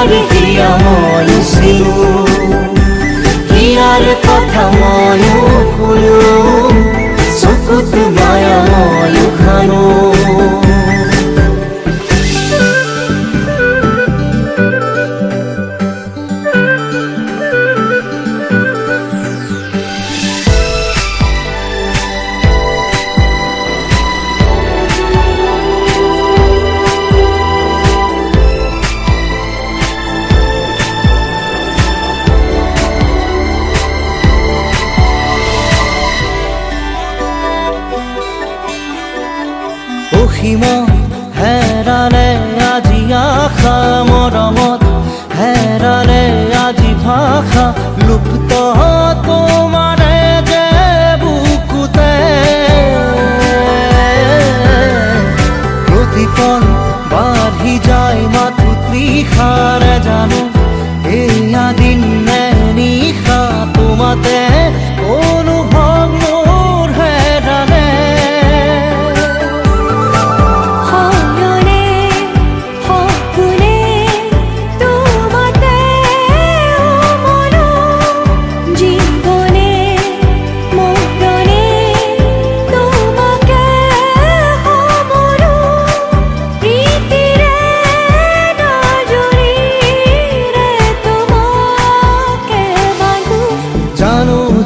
তোমাৰ হিয়া ময়ো চিনো হিয়াৰ কথা ময়ো শুনো চকুত মায়া ময়ো খানো অসীমত হেৰালে আজি আশা মৰমত হেৰালে আজি ভাষা লুপ্ত তোমাৰে যে বুকুতে প্ৰতিপল বাঢ়ি যায় মাথো তৃষাৰে জানো এয়া দিন নে নিশা তোমাতে অনুভৱ মোৰ হেৰালে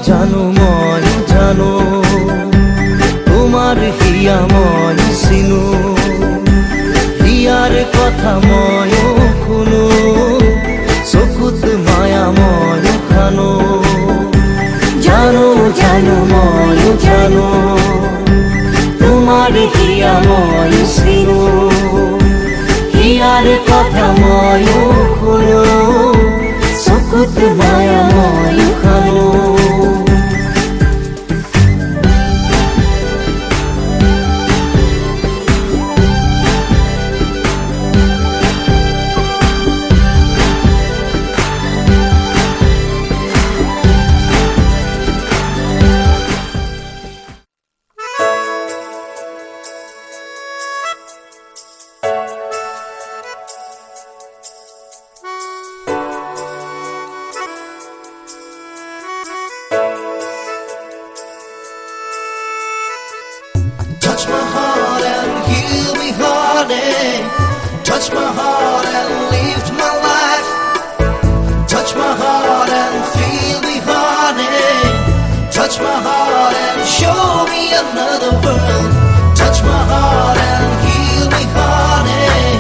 জানো ময়ো জানো তোমাৰ হিয়া ময়ো চিনো হিয়াৰ কথা ময়ো শুনো চকুত মায়া ময়ো খানো জানো জানো ময়ো জানো তোমাৰ হিয়া ময়ো চিনো হিয়াৰ কথা ময়ো শুনো চকুত মায়া ময়ো খানো Touch my heart and heal me, honey. Touch my heart and lift my life. Touch my heart and feel me, honey. Touch my heart and show me another world. Touch my heart and heal me, honey.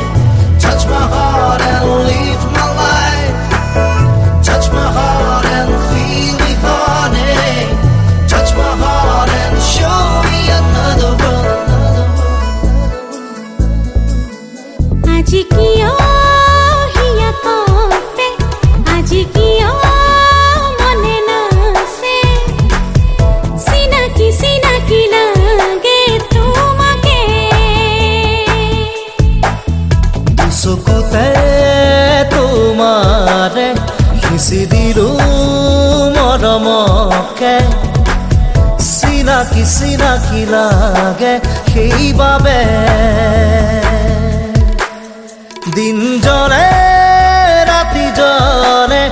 Touch my heart and lift my life. Touch my heart and feel me, honey. Touch my heart and show me another world. আজি কিয় হিয়া কপে আজি কিয় মনে নাছে চিনাকি চিনাকি লাগে তোমাকে চকুতে তোমাৰে সিঁচি দিলো মৰমকে চিনাকি চিনাকি লাগে সেইবাবে দিন জনে ৰাতি জনে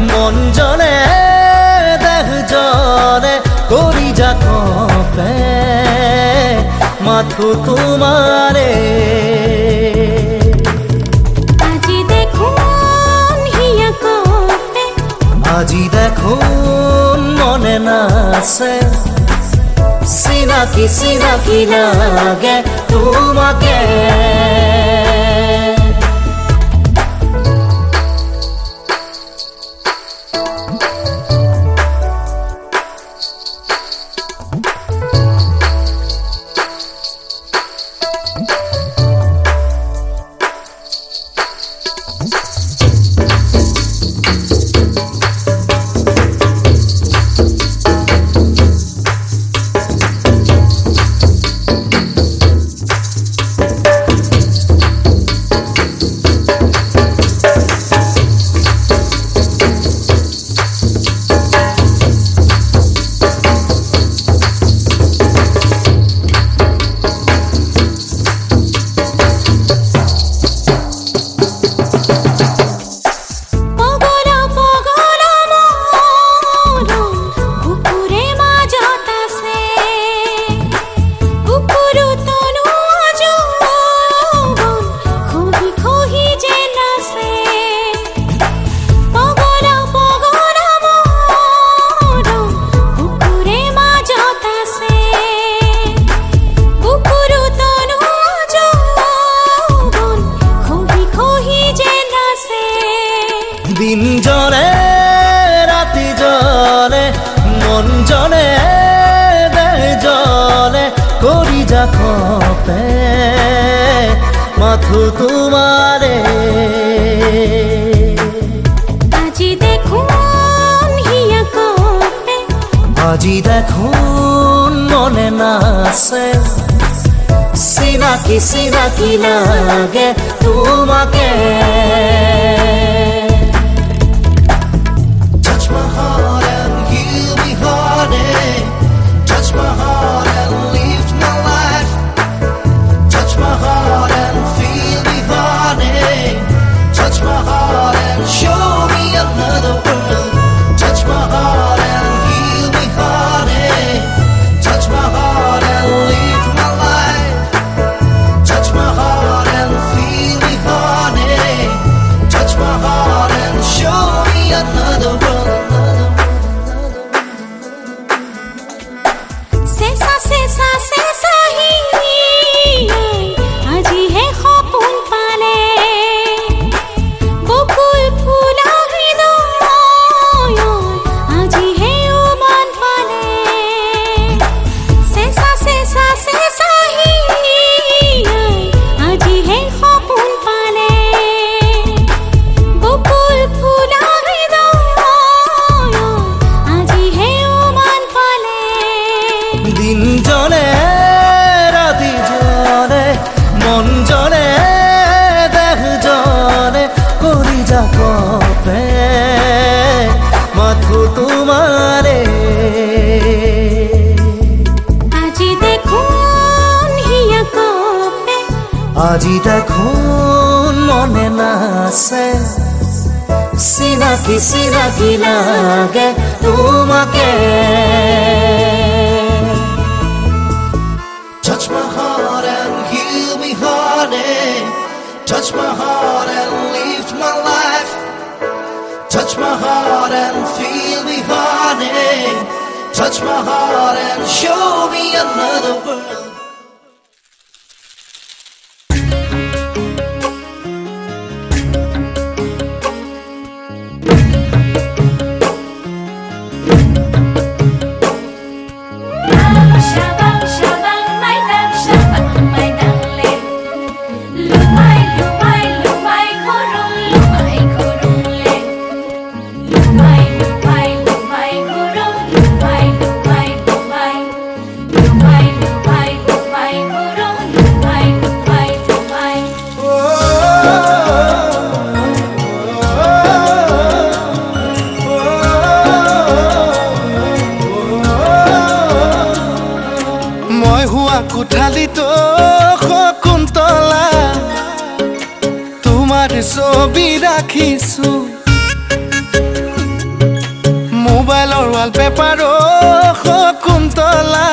মন জনে দেহ জনে কৰি যা কপে মাথো তোমাৰে আজি দেখোন হিয়া কপে আজি দেখোন মনে নাছে চিনাকি চিনাকি লাগে তোমাকে দিন জনে ৰাতি জনে মন জনে দেহ জনে কৰি যা কপে মাথো তোমারে আজি দেখুন হিয়া কপে আজি দেখুন মনে নাচে চিনাকি চিনাকি লাগে তোমাকে Touch my heart and heal me honey Touch my heart and lift my life Touch my heart and feel me honey Touch my heart and show me another world Touch my heart and heal me honey Touch my heart and lift my life Touch my heart and feel me honey Touch my heart and show me another world सेसा ही আজি হে সপোন পালে বকুল ফুলা হৃদয় আজি হে উমান পালে সেসা হি আজি হে সপোন পালে বকুল ফুলা হৃদয় আজি হে উমান পালে দিন জনে রাতি জনে মন জনে দেহ জনে করি যা কপে মাথো তোমারে আজি দেখুন হিয়া কপে আজি দেখুন মনে নাচে চিনাকি চিনাকি লাগে তোমাকে Touch my heart and heal me honey Touch my heart and lift my life Touch my heart and feel me honey Touch my heart and show me another world Shabang shabang my darling lumai kurung le lumai kurung কোঠালিতো Shakuntala তোমাৰ ছবি ৰাখিছো মোবাইলৰ ৱালপেপাৰো শকুন্তলা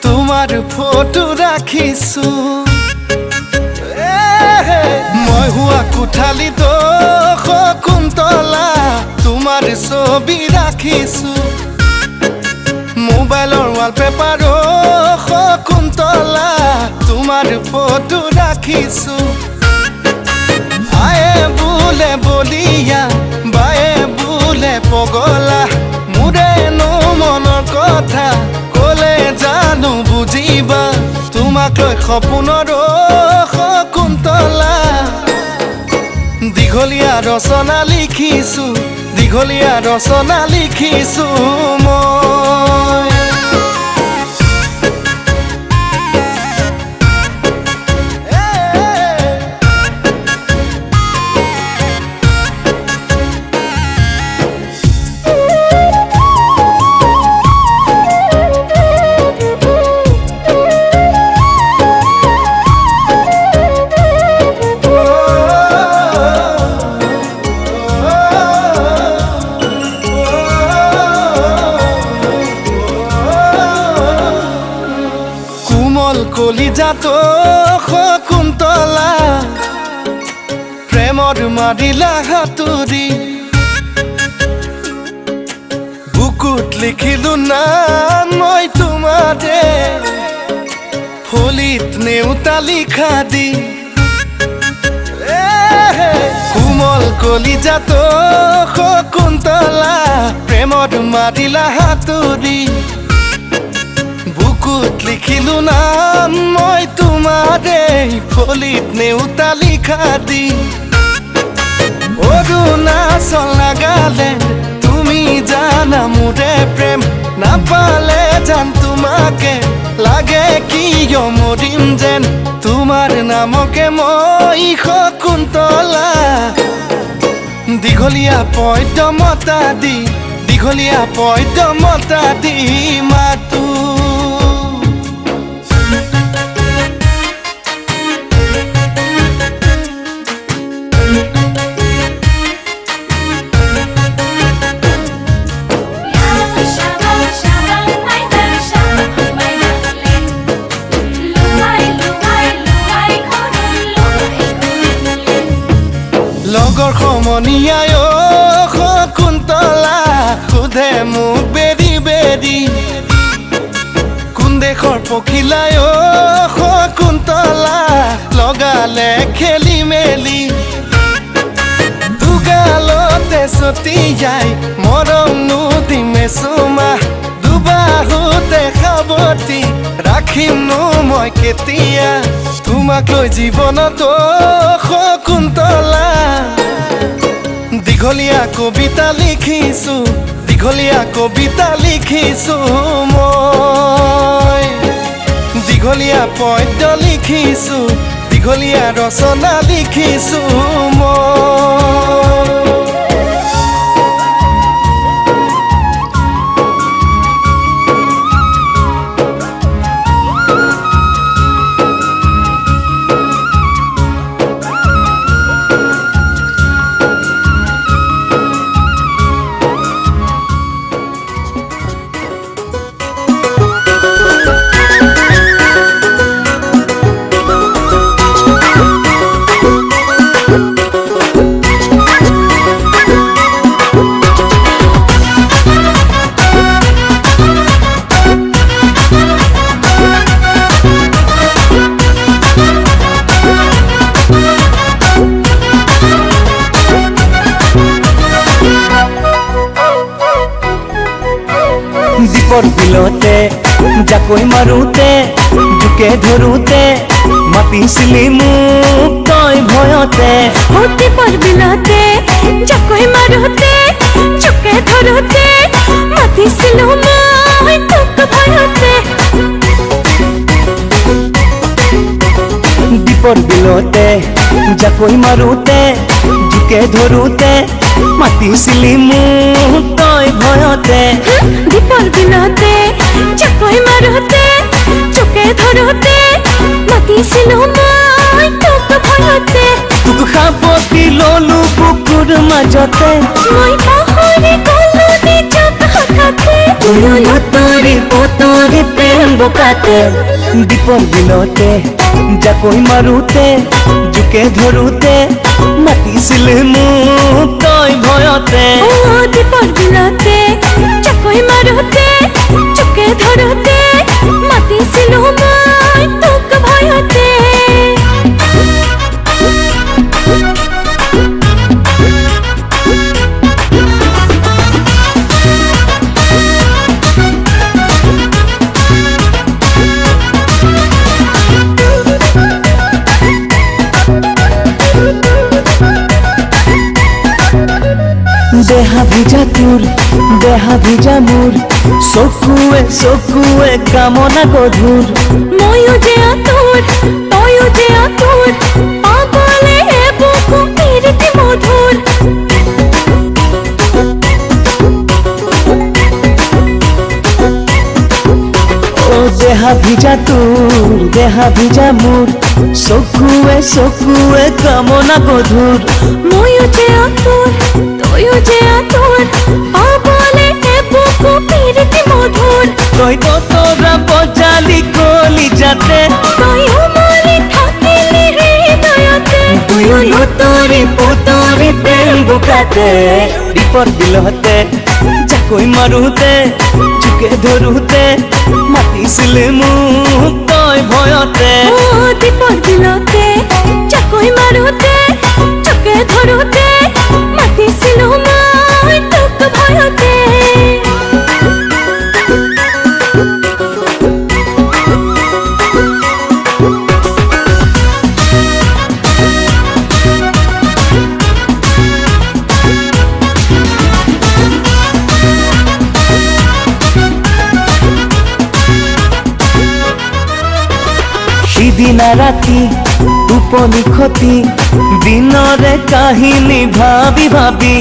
তোমাৰ photo ৰাখিছো মই হোৱা কোঠালিতো শকুন্তলা তোমাৰ ছবি ৰাখিছো মোবাইলৰ ৱালপেপাৰো শকুন্তলা তোমাৰ ফটো ৰাখিছো আয়ে বোলে বলিয়া বায়ে বোলে পগলা মোৰেনো মনৰ কথা ক'লে জানো বুজিবা তোমাক লৈ সপোনৰো শকুন্তলা দীঘলীয়া ৰচনা লিখিছো দীঘলীয়া ৰচনা লিখিছো মই কলিজাতো শকুন্তলা প্ৰেমৰ মাৰিলা হাতুৰি বুকুত লিখিলো নাম মই তোমাৰে ফলিত নেউতা লিখা দি কোমল কলিজাত শকুন্তলা প্ৰেমত মাৰিলা হাতুৰি বুকুত লিখিলো নাম মই তোমাৰে ফলিত নেউতা লিখা দি অৰুণাচল নাগালেণ্ড তুমি জানা মোৰে প্ৰেম নাপালে জান তোমাকে লাগে কিয় মৰিম যেন তোমাৰ নামকে মই শকুন্তলা দীঘলীয়া পদ্যমতা দি মাতো Shabang, shabang, my darling, shabang, my darling. Lumai, lumai, lumai, khurung, lumai, khurung. লগৰ সমনীয়াই শকুন্তলা সোধে মোক বেৰি বেৰি কোন দেশৰ পখিলাই শকুন্তলা লগালে খেলি মেলি দুগালতে ছটিয়াই মৰমনো দিমে চুমা দুবাহুতে সাৱটি ৰাখিমনো মই কেতিয়া তোমাক লৈ জীৱনত শকুন্তলা দীঘলীয়া কবিতা লিখিছো মই দীঘলীয়া পদ্য লিখিছো দীঘলীয়া ৰচনা লিখিছো মই দীপৰ বিলতে জাকৈ মাৰোতে জোকে ধৰোতে মাতিছিলি মোক তই ভয়তে দীপৰ বিলতে জাকৈ মাৰোতে জোকে ধৰোতে মাতিছিলো মই তোক ভয়তে দীপৰ বিলতে জাকৈ মাৰোতে জোকে ধৰোতে মাতিছিলি মোক তই ভয়তে দীপৰ বিলতে জাকৈ মাৰোতে জোকে ধৰোতে মাতিছিলো মই তোক ভয়তে তোক সাৱটি ললো বুকুৰ মাজতে মই পাহৰি গলো নিজক হঠাতে লুতৰি পুতৰি প্ৰেম বোকাতে দীপৰ বিলতে জাকৈ মাৰোতে জোকে ধৰোতে মাতিছিলে মোক তই ভয়তে দীপৰ বিলতে জাকৈ মাৰোতে জোকে ধৰোতে মাতিছিলো মই তোক ভয়তে দেহা ভিজা মোৰ চকুৱে কামনা গধুৰ ময়ো যে আতুৰ তয়ো যে আতুৰ পাগলে বুকু পিৰিতি মধুৰ দেহা ভিজা মোৰ চকুৱে কামনা গধুৰ ময়ো যে আতুৰ তয়ো যে আতুৰ পাগলে বুকু পিৰিতি মধুৰ তই তোৰা বজালি কলি যাতে তয়ো মলি থাকিলি হৃদয়তে দুয়ো লুতৰি পুতৰি প্ৰেম বোকাতে দীপৰ বিলতে জাকৈ মাৰোতে জোকে ধৰোতে মাতিছিলে মোক তই ভয়তে দীপৰ বিলতে জাকৈ মাৰোতে জোকে ধৰোতে দিনা রাতি টোপনি খতি দিনৰে কাহিনী ভাবি ভাবি